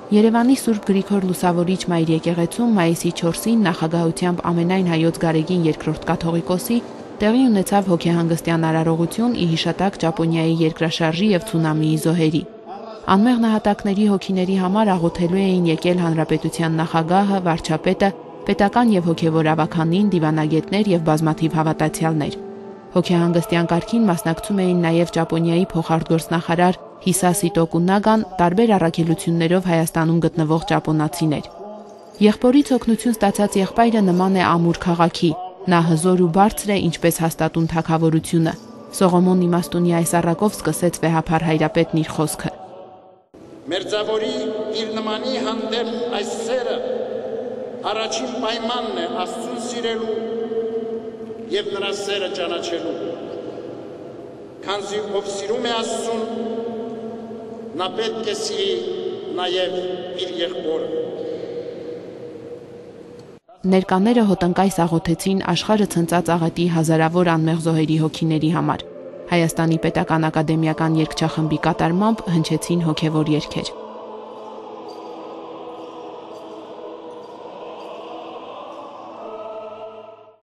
Երևանի Սուրբ Գրիգոր Լուսավորիչ Մայր եկեղեցում մայիսի 4-ին նախագահությամբ ամենայն հայոց Գարեգին II կաթողիկոսի տեղի ունեցավ հոգեհանգստյան արարողություն ի հիշատակ Ճապոնիայի երկրաշարժի և ցունամիի զոհերի։ Անմեղ նահատակների հոգիների համար աղոթելու էին եկել Հանրապետության նախագահը, վարչապետը, պետական և հոգևոր ավագանին, դիվանագետներ և բազմաթիվ հավատացյալներ։ Հոգեհանգստյան կարգին մասնակցում էին նաև Ճապոնիայի փոխարտգործնախարար Հիսասի Տոկունագան, տարբեր առաքելություններով Հայաստանում գտնվող ճապոնացիներ։ Եղբորից օգնություն ստացած եղբայրը նման է ամուր քաղաքի, նա հզոր ու բարձր է, ինչպես հաստատուն թագավորությունը։ Սողոմոն իմաստունի այս առակով սկսեց վեհափառ հայրապետն իր խոսքը։ Մերձավորի իր նմանի հանդեպ այս սերը առաջին պայմանն է Աստծուն սիրելու և նրա սերը ճանաչելու։ Քանզի ով սիրում է Աստծուն, նա պետք է սիրի նաև իր եղբորը։ Ներկաները հոտնկայս աղոթեցին աշխարհը ցնծած աղետի հազարավոր անմեղ զոհերի հոգիների համար։ Հայաստանի պետական ակադեմիական երգչախմբի կատարմամբ հնչեցին հոգևոր երգեր։